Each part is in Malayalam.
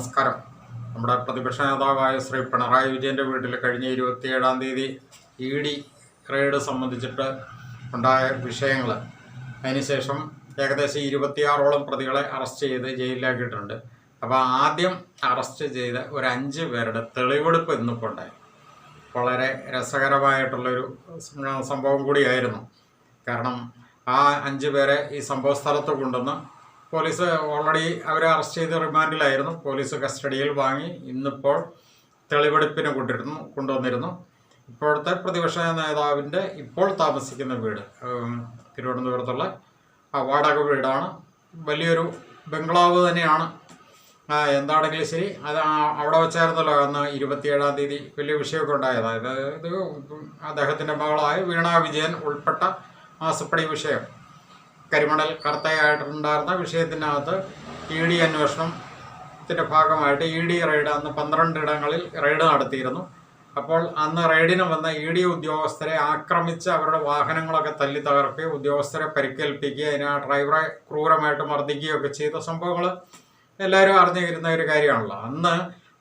നമസ്കാരം. നമ്മുടെ പ്രതിപക്ഷ നേതാവായ ശ്രീ പിണറായി വിജയൻ്റെ വീട്ടിൽ കഴിഞ്ഞ 27-ാം തീയതി ED റെയ്ഡ് സംബന്ധിച്ചിട്ട് ഉണ്ടായ വിഷയങ്ങൾ, അതിനുശേഷം ഏകദേശം 26ഓളം പ്രതികളെ അറസ്റ്റ് ചെയ്ത് ജയിലിലാക്കിയിട്ടുണ്ട്. അപ്പോൾ ആദ്യം അറസ്റ്റ് ചെയ്ത ഒരു 5 പേരുടെ തെളിവെടുപ്പ് ഇന്നിപ്പോൾ ഉണ്ടായി. വളരെ രസകരമായിട്ടുള്ളൊരു സംഭവം കൂടിയായിരുന്നു. കാരണം ആ 5 പേരെ ഈ സംഭവ സ്ഥലത്ത് കൊണ്ടുവന്ന് പോലീസ് ഓൾറെഡി അവരെ അറസ്റ്റ് ചെയ്ത് റിമാൻഡിലായിരുന്നു. പോലീസ് കസ്റ്റഡിയിൽ വാങ്ങി ഇന്നിപ്പോൾ തെളിവെടുപ്പിന് കൊണ്ടുവന്നിരുന്നു. ഇപ്പോഴത്തെ പ്രതിപക്ഷ നേതാവിൻ്റെ ഇപ്പോൾ താമസിക്കുന്ന വീട് തിരുവനന്തപുരത്തുള്ള വാടക വീടാണ്. വലിയൊരു ബംഗ്ലാവ് തന്നെയാണ്. എന്താണെങ്കിലും ശരി, അത് അവിടെ വെച്ചായിരുന്നല്ലോ അന്ന് 27-ാം തീയതി വലിയ വിഷയമൊക്കെ ഉണ്ടായത്. അതായത് ഇത് അദ്ദേഹത്തിൻ്റെ മകളായ വീണ വിജയൻ ഉൾപ്പെട്ട മാസപ്പടി വിഷയം, കരിമണൽ കടത്തയായിട്ടുണ്ടായിരുന്ന വിഷയത്തിനകത്ത് ED അന്വേഷണത്തിൻ്റെ ഭാഗമായിട്ട് ED റെയ്ഡ് അന്ന് 12 ഇടങ്ങളിൽ റെയ്ഡ് നടത്തിയിരുന്നു. അപ്പോൾ അന്ന് റെയ്ഡിന് വന്ന ED ഉദ്യോഗസ്ഥരെ ആക്രമിച്ച് അവരുടെ വാഹനങ്ങളൊക്കെ തല്ലി തകർക്കുകയും ഉദ്യോഗസ്ഥരെ പരിക്കേൽപ്പിക്കുകയും അതിന് ഡ്രൈവറെ ക്രൂരമായിട്ട് മർദ്ദിക്കുകയൊക്കെ ചെയ്ത സംഭവങ്ങൾ എല്ലാവരും അറിഞ്ഞിരുന്ന ഒരു കാര്യമാണല്ലോ. അന്ന്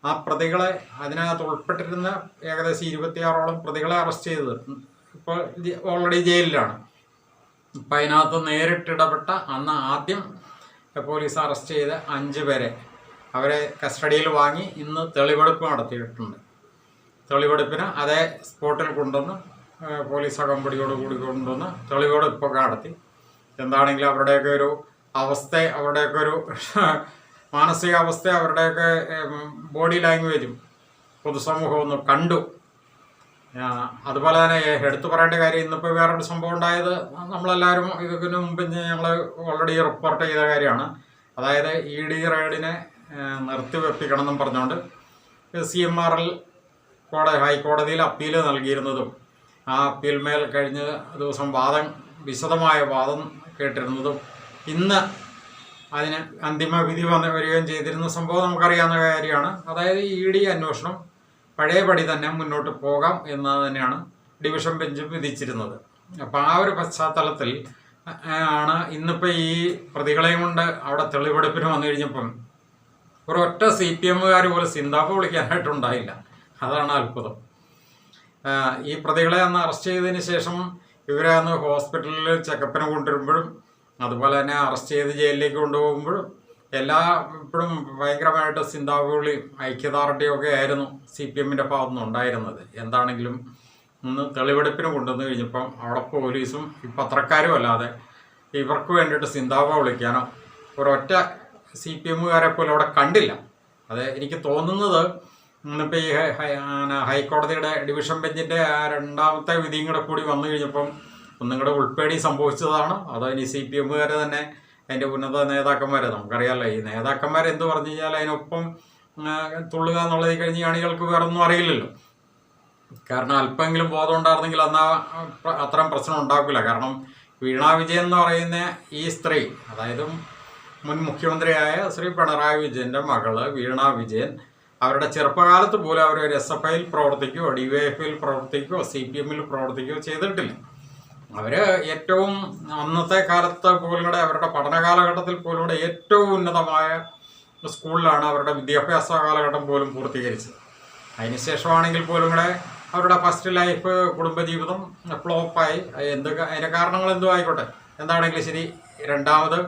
ആ പ്രതികളെ, അതിനകത്ത് ഉൾപ്പെട്ടിരുന്ന ഏകദേശം 26ഓളം പ്രതികളെ അറസ്റ്റ് ചെയ്തത് ഇപ്പോൾ ഓൾറെഡി ജയിലിലാണ്. അപ്പം അതിനകത്ത് നേരിട്ടിടപെട്ട അന്ന് ആദ്യം പോലീസ് അറസ്റ്റ് ചെയ്ത 5 പേരെ അവരെ കസ്റ്റഡിയിൽ വാങ്ങി ഇന്ന് തെളിവെടുപ്പ് നടത്തിയിട്ടുണ്ട്. തെളിവെടുപ്പിന് അതേ സ്പോട്ടിൽ കൊണ്ടുവന്ന് പോലീസ് അകമ്പടിയോടുകൂടി കൊണ്ടുവന്ന് തെളിവെടുപ്പൊക്കെ നടത്തി. എന്താണെങ്കിലും അവരുടെയൊക്കെ ഒരു അവസ്ഥ, അവരുടെയൊക്കെ ഒരു മാനസികാവസ്ഥ, അവരുടെയൊക്കെ ബോഡി ലാംഗ്വേജും പൊതുസമൂഹം ഒന്ന് കണ്ടു. അതുപോലെ തന്നെ എടുത്തു പറയേണ്ട കാര്യം, ഇന്നിപ്പോൾ വേറൊരു സംഭവം ഉണ്ടായത് നമ്മളെല്ലാവരും ഇതിന് മുമ്പ് ഞങ്ങൾ ഓൾറെഡി റിപ്പോർട്ട് ചെയ്ത കാര്യമാണ്. അതായത് ED റെയ്ഡിനെ നിർത്തിവെപ്പിക്കണമെന്നും പറഞ്ഞുകൊണ്ട് CMRL ഹൈക്കോടതിയിൽ അപ്പീൽ നൽകിയിരുന്നതും ആ അപ്പീൽ മേൽ കഴിഞ്ഞ ദിവസം വിശദമായ വാദം കേട്ടിരുന്നതും ഇന്ന് അതിന് അന്തിമ വിധി വരികയും ചെയ്തിരുന്ന സംഭവം നമുക്കറിയാവുന്ന കാര്യമാണ്. അതായത് ED അന്വേഷണം പഴയപടി തന്നെ മുന്നോട്ട് പോകാം എന്ന് തന്നെയാണ് ഡിവിഷൻ ബെഞ്ച് വിധിച്ചിരുന്നത്. അപ്പോൾ ആ ഒരു പശ്ചാത്തലത്തിൽ ആണ് ഇന്നിപ്പോൾ ഈ പ്രതികളെയും കൊണ്ട് അവിടെ തെളിവെടുപ്പിന് വന്നു കഴിഞ്ഞപ്പം ഒരൊറ്റ CPMകാർ പോലും സിന്താപ്പ് വിളിക്കാനായിട്ടുണ്ടായില്ല. അതാണ് അത്ഭുതം. ഈ പ്രതികളെ അന്ന് അറസ്റ്റ് ചെയ്തതിന് ശേഷം ഇവരെ അന്ന് ഹോസ്പിറ്റലിൽ ചെക്കപ്പിന് കൊണ്ടുവരുമ്പോഴും അതുപോലെ തന്നെ അറസ്റ്റ് ചെയ്ത് ജയിലിലേക്ക് കൊണ്ടുപോകുമ്പോഴും ഇപ്പോഴും ഭയങ്കരമായിട്ട് സിന്താവുകളിയും ഐക്യദാർഢ്യവും ഒക്കെ ആയിരുന്നു CPMൻ്റെ ഭാഗത്തുനിന്ന് ഉണ്ടായിരുന്നത്. എന്താണെങ്കിലും ഇന്ന് തെളിവെടുപ്പിന് കൊണ്ടുവന്നു കഴിഞ്ഞപ്പം അവിടെ പോലീസും ഈ പത്രക്കാരും അല്ലാതെ ഇവർക്ക് വേണ്ടിയിട്ട് സിന്താവ വിളിക്കാനോ ഒരൊറ്റ CPMകാരെ പോലും അവിടെ കണ്ടില്ല. അത് എനിക്ക് തോന്നുന്നത് ഇന്നിപ്പോൾ ഈ ഹൈക്കോടതിയുടെ ഡിവിഷൻ ബെഞ്ചിൻ്റെ ആ 2ാമത്തെ വിധിയും കൂടെ കൂടി വന്നു കഴിഞ്ഞപ്പം ഒന്നും കൂടെ ഉൾപ്പേടി സംഭവിച്ചതാണ്. അതോ ഇനി CPMകാരെ തന്നെ അതിൻ്റെ ഉന്നത നേതാക്കന്മാരെ, നമുക്കറിയാമല്ലോ ഈ നേതാക്കന്മാരെന്ത് പറഞ്ഞു കഴിഞ്ഞാൽ അതിനൊപ്പം തുള്ളുക എന്നുള്ളത് കഴിഞ്ഞ് അണികൾക്ക് വേറൊന്നും അറിയില്ലല്ലോ. കാരണം അല്പമെങ്കിലും ബോധം ഉണ്ടായിരുന്നെങ്കിൽ അന്ന് അത്തരം പ്രശ്നം ഉണ്ടാക്കില്ല. കാരണം വീണ വിജയൻ എന്ന് പറയുന്ന ഈ സ്ത്രീ, അതായത് മുൻ മുഖ്യമന്ത്രിയായ ശ്രീ പിണറായി വിജയൻ്റെ മകള് വീണ വിജയൻ, അവരുടെ ചെറുപ്പകാലത്ത് പോലും അവർ ഒരു SFIയിൽ പ്രവർത്തിക്കുകയോ DYFIയിൽ പ്രവർത്തിക്കുകയോ CPMൽ പ്രവർത്തിക്കുകയോ ചെയ്തിട്ടില്ല. അവർ ഏറ്റവും അന്നത്തെ കാലത്ത് പോലും കൂടെ അവരുടെ പഠന കാലഘട്ടത്തിൽ പോലും കൂടെ ഏറ്റവും ഉന്നതമായ സ്കൂളിലാണ് അവരുടെ വിദ്യാഭ്യാസ കാലഘട്ടം പോലും പൂർത്തീകരിച്ചത്. അതിനുശേഷമാണെങ്കിൽ പോലും കൂടെ അവരുടെ ഫസ്റ്റ് ലൈഫ്, കുടുംബജീവിതം ഫ്ലോപ്പായി. അതിൻ്റെ കാരണങ്ങൾ എന്തോ ആയിക്കോട്ടെ, എന്താണെങ്കിലും ശരി, രണ്ടാമത്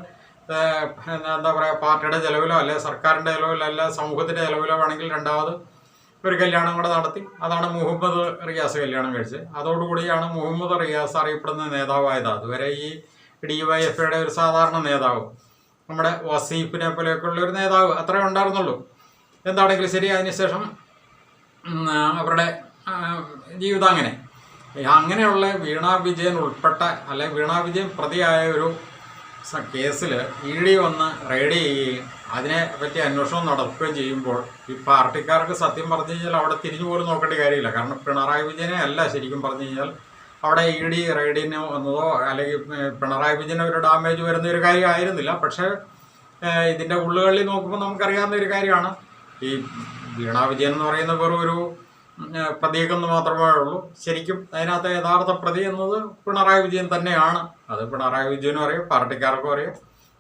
എന്താ പറയുക, പാർട്ടിയുടെ ചെലവിലോ അല്ലെ സർക്കാരിൻ്റെ ചെലവിലോ അല്ല സമൂഹത്തിൻ്റെ ചെലവിലോ വേണമെങ്കിൽ രണ്ടാമത് ഒരു കല്യാണം കൂടെ നടത്തി. അതാണ് മുഹമ്മദ് റിയാസ് കല്യാണം കഴിച്ചത്. അതോടുകൂടിയാണ് മുഹമ്മദ് റിയാസ് അറിയപ്പെടുന്ന നേതാവായത്. അതുവരെ ഈ DYFIയുടെ ഒരു സാധാരണ നേതാവ്, നമ്മുടെ വസീഫിനെ പോലെയൊക്കെയുള്ള ഒരു നേതാവ് അത്രേ ഉണ്ടായിരുന്നുള്ളൂ. എന്താണെങ്കിലും ശരി, അതിനുശേഷം അവരുടെ ജീവിതം അങ്ങനെയുള്ള വീണ വിജയൻ ഉൾപ്പെട്ട, അല്ലെ വീണ വിജയൻ പ്രതിയായ ഒരു കേസിൽ ED വന്ന് റെയ്ഡ് ചെയ്യുകയും അതിനെ പറ്റി അന്വേഷണം നടത്തുകയും ചെയ്യുമ്പോൾ ഈ പാർട്ടിക്കാർക്ക് സത്യം പറഞ്ഞു കഴിഞ്ഞാൽ അവിടെ തിരിഞ്ഞു പോലും നോക്കേണ്ട കാര്യമില്ല. കാരണം പിണറായി വിജയനെ അല്ല ശരിക്കും പറഞ്ഞു കഴിഞ്ഞാൽ അവിടെ ED റെയ്ഡിന് വന്നതോ അല്ലെങ്കിൽ പിണറായി വിജയന് ഒരു ഡാമേജ് വരുന്ന ഒരു കാര്യമായിരുന്നില്ല. പക്ഷേ ഇതിൻ്റെ ഉള്ളുകളിൽ നോക്കുമ്പോൾ നമുക്കറിയാവുന്ന ഒരു കാര്യമാണ്, ഈ വീണ വിജയൻ എന്ന് പറയുന്ന വെറും ഒരു പ്രതീകം മാത്രമേ ഉള്ളൂ. ശരിക്കും അതിനകത്ത് യഥാർത്ഥ പ്രതി എന്നത് പിണറായി വിജയൻ തന്നെയാണ്. അത് പിണറായി വിജയനും അറിയാം, പാർട്ടിക്കാർക്കും അറിയാം.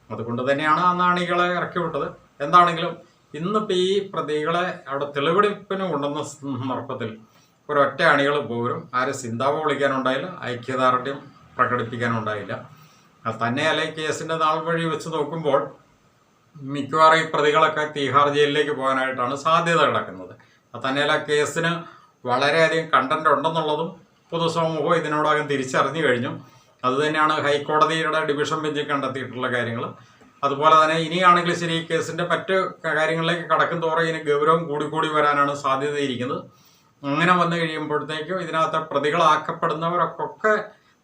അതുകൊണ്ട് തന്നെയാണ് അന്ന് അണികളെ ഇറക്കി വിട്ടത്. എന്താണെങ്കിലും ഇന്നിപ്പോൾ ഈ പ്രതികളെ അവിടെ തെളിവെടുപ്പിന് കൊണ്ടുവന്ന സന്ദർഭത്തിൽ ഒരൊറ്റ അണികൾ പോലും ആരും സിന്താപ വിളിക്കാനുണ്ടായില്ല, ഐക്യദാർഢ്യം പ്രകടിപ്പിക്കാനുണ്ടായില്ല. തന്നെയല്ല ഈ കേസിൻ്റെ നാൾ വഴി വെച്ച് നോക്കുമ്പോൾ മിക്കവാറും ഈ പ്രതികളൊക്കെ തീഹാർ ജയിലിലേക്ക് പോകാനായിട്ടാണ് സാധ്യത കിടക്കുന്നത്. തന്നെയല്ല കേസിന് വളരെയധികം കണ്ടന്റ് ഉണ്ടെന്നുള്ളതും പൊതുസമൂഹം ഇതിനോടകം തിരിച്ചറിഞ്ഞു കഴിഞ്ഞു. അതുതന്നെയാണ് ഹൈക്കോടതിയുടെ ഡിവിഷൻ ബെഞ്ചിൽ കണ്ടെത്തിയിട്ടുള്ള കാര്യങ്ങൾ. അതുപോലെ തന്നെ ഇനിയാണെങ്കിലും ശരി, ഈ കേസിൻ്റെ മറ്റ് കാര്യങ്ങളിലേക്ക് കടക്കും തോറും ഇതിന് ഗൗരവം കൂടിക്കൂടി വരാനാണ് സാധ്യതയിരിക്കുന്നത്. അങ്ങനെ വന്നു കഴിയുമ്പോഴത്തേക്കും ഇതിനകത്ത് പ്രതികളാക്കപ്പെടുന്നവർക്കൊക്കെ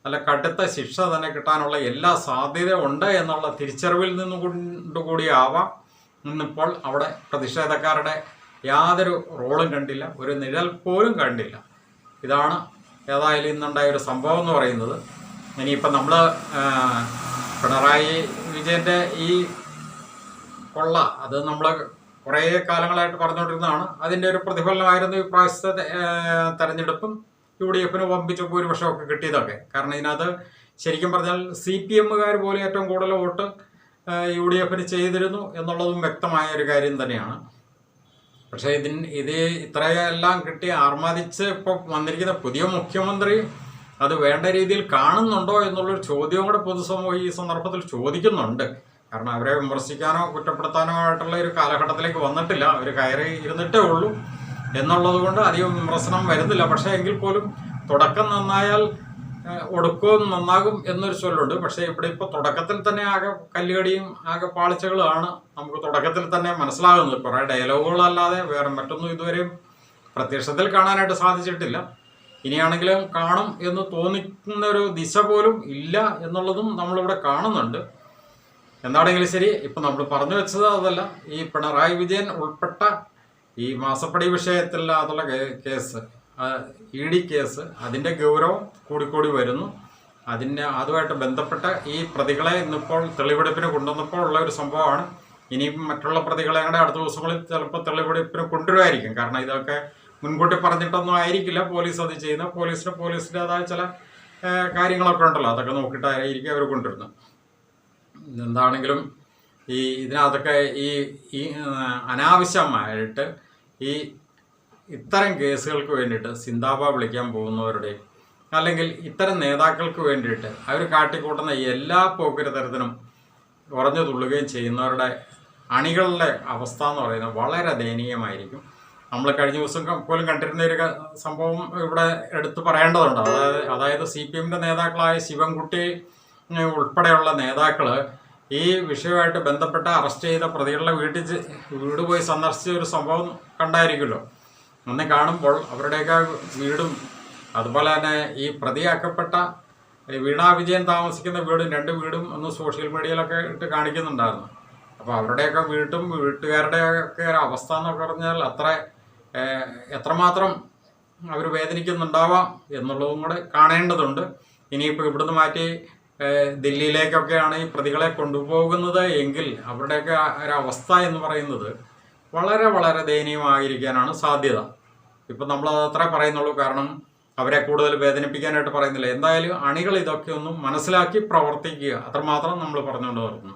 നല്ല കടുത്ത ശിക്ഷ തന്നെ കിട്ടാനുള്ള എല്ലാ സാധ്യത ഉണ്ട് എന്നുള്ള തിരിച്ചറിവിൽ നിന്നുകൊണ്ടുകൂടിയാവാം ഇന്നിപ്പോൾ അവിടെ പ്രതിഷേധക്കാരുടെ യാതൊരു റോളും കണ്ടില്ല, ഒരു നിഴൽ പോലും കണ്ടില്ല. ഇതാണ് ഏതായാലും ഇന്നുണ്ടായ ഒരു സംഭവം എന്ന് പറയുന്നത്. ഇനിയിപ്പം നമ്മൾ പിണറായി വിജയൻ്റെ ഈ കൊള്ള അത് നമ്മൾ കുറേ കാലങ്ങളായിട്ട് പറഞ്ഞുകൊണ്ടിരുന്നതാണ്. അതിൻ്റെ ഒരു പ്രതിഫലനമായിരുന്നു ഈ പ്രാവശ്യത്തെ തെരഞ്ഞെടുപ്പും UDF-ന് വമ്പിച്ച ഭൂരിപക്ഷമൊക്കെ കിട്ടിയതൊക്കെ. കാരണം ഇതിനകത്ത് ശരിക്കും പറഞ്ഞാൽ CPM-കാർ പോലും ഏറ്റവും കൂടുതൽ വോട്ട് UDF-ന് ചെയ്തിരുന്നു എന്നുള്ളതും വ്യക്തമായ ഒരു കാര്യം തന്നെയാണ്. പക്ഷേ ഇത് ഇത്രയെല്ലാം കിട്ടി ആർമാദിച്ച് ഇപ്പോൾ വന്നിരിക്കുന്ന പുതിയ മുഖ്യമന്ത്രി അത് വേണ്ട രീതിയിൽ കാണുന്നുണ്ടോ എന്നുള്ളൊരു ചോദ്യവും കൂടെ പൊതുസമൂഹം ഈ സന്ദർഭത്തിൽ ചോദിക്കുന്നുണ്ട്. കാരണം അവരെ വിമർശിക്കാനോ കുറ്റപ്പെടുത്താനോ ആയിട്ടുള്ള ഒരു കാലഘട്ടത്തിലേക്ക് വന്നിട്ടില്ല. അവർ കയറി ഇരുന്നിട്ടേ ഉള്ളൂ എന്നുള്ളത് കൊണ്ട് അധികം വിമർശനം വരുന്നില്ല. പക്ഷേ എങ്കിൽ പോലും തുടക്കം നന്നായാൽ ഒടുക്കവും നന്നാകും എന്നൊരു ചൊല്ലുണ്ട്. പക്ഷേ ഇവിടെ ഇപ്പോൾ തുടക്കത്തിൽ തന്നെ ആകെ കല്ലുകടിയും ആകെ പാളിച്ചകളുമാണ് നമുക്ക് തുടക്കത്തിൽ തന്നെ മനസ്സിലാകുന്നത്. കുറേ ഡയലോഗുകളല്ലാതെ വേറെ മറ്റൊന്നും ഇതുവരെയും പ്രത്യക്ഷത്തിൽ കാണാനായിട്ട് സാധിച്ചിട്ടില്ല. ഇനിയാണെങ്കിലും കാണും എന്ന് തോന്നിക്കുന്ന ഒരു ദിശ പോലും ഇല്ല എന്നുള്ളതും നമ്മളിവിടെ കാണുന്നുണ്ട്. എന്താണെങ്കിലും ശരി, ഇപ്പം നമ്മൾ പറഞ്ഞു വെച്ചത് അതല്ല, ഈ പിണറായി വിജയൻ ഉൾപ്പെട്ട ഈ മാസപ്പടി വിഷയത്തിലുള്ള കേസ്, ED കേസ്, അതിൻ്റെ ഗൗരവം കൂടിക്കൂടി വരുന്നു. അതുമായിട്ട് ബന്ധപ്പെട്ട ഈ പ്രതികളെ ഇന്നിപ്പോൾ തെളിവെടുപ്പിന് കൊണ്ടുവന്നപ്പോൾ ഉള്ള ഒരു സംഭവമാണ്. ഇനിയും മറ്റുള്ള പ്രതികളെ കൂടെ അടുത്ത ദിവസങ്ങളിൽ ചിലപ്പോൾ തെളിവെടുപ്പിന് കൊണ്ടുവരുമായിരിക്കും. കാരണം ഇതൊക്കെ മുൻകൂട്ടി പറഞ്ഞിട്ടൊന്നും ആയിരിക്കില്ല പോലീസ് അത് ചെയ്യുന്നത്. പോലീസിൻ്റെതായ ചില കാര്യങ്ങളൊക്കെ ഉണ്ടല്ലോ, അതൊക്കെ നോക്കിയിട്ടായിരിക്കും അവർ കൊണ്ടുവരുന്നത്. എന്താണെങ്കിലും ഇതിനകത്തൊക്കെ ഈ അനാവശ്യമായിട്ട് ഇത്തരം കേസുകൾക്ക് വേണ്ടിയിട്ട് സിന്താബ വിളിക്കാൻ പോകുന്നവരുടെയും അല്ലെങ്കിൽ ഇത്തരം നേതാക്കൾക്ക് വേണ്ടിയിട്ട് അവർ കാട്ടിക്കൂട്ടുന്ന എല്ലാ പോക്കിരിത്തരത്തിനും ഉറഞ്ഞു തുള്ളുകയും ചെയ്യുന്നവരുടെ അണികളുടെ അവസ്ഥ എന്ന് പറയുന്നത് വളരെ ദയനീയമായിരിക്കും. നമ്മൾ കഴിഞ്ഞ ദിവസം പോലും കണ്ടിരുന്ന ഒരു സംഭവം ഇവിടെ എടുത്തു പറയേണ്ടതുണ്ട്. അതായത് CPM-ൻ്റെ നേതാക്കളായ ശിവൻകുട്ടി ഉൾപ്പെടെയുള്ള നേതാക്കൾ ഈ വിഷയവുമായിട്ട് ബന്ധപ്പെട്ട് അറസ്റ്റ് ചെയ്ത പ്രതികളുടെ വീട് പോയി സന്ദർശിച്ച ഒരു സംഭവം കണ്ടായിരിക്കുമല്ലോ. അന്ന് കാണുമ്പോൾ അവരുടെയൊക്കെ വീടും അതുപോലെ തന്നെ ഈ പ്രതിയാക്കപ്പെട്ട വീണ വിജയൻ താമസിക്കുന്ന വീടും 2 വീടും ഒന്ന് സോഷ്യൽ മീഡിയയിലൊക്കെ ഇട്ട് കാണിക്കുന്നുണ്ടായിരുന്നു. അപ്പോൾ അവരുടെയൊക്കെ വീട്ടുകാരുടെയൊക്കെ ഒരു അവസ്ഥ എന്നൊക്കെ പറഞ്ഞാൽ എത്രമാത്രം അവർ വേദനിക്കുന്നുണ്ടാവാം എന്നുള്ളതും കൂടെ കാണേണ്ടതുണ്ട്. ഇനിയിപ്പോൾ ഇവിടുന്ന് മാറ്റി ദില്ലിയിലേക്കൊക്കെയാണ് ഈ പ്രതികളെ കൊണ്ടുപോകുന്നത് എങ്കിൽ അവരുടെയൊക്കെ ഒരവസ്ഥ എന്ന് പറയുന്നത് വളരെ വളരെ ദയനീയമായിരിക്കാനാണ് സാധ്യത. ഇപ്പം നമ്മളത് അത്രേ പറയുന്നുള്ളൂ. കാരണം അവരെ കൂടുതൽ വേദനിപ്പിക്കാനായിട്ട് പറയുന്നില്ല. എന്തായാലും അണികൾ ഇതൊക്കെ ഒന്നും മനസ്സിലാക്കി പ്രവർത്തിക്കുക, അത്രമാത്രം നമ്മൾ പറഞ്ഞുകൊണ്ട് വരുന്നു.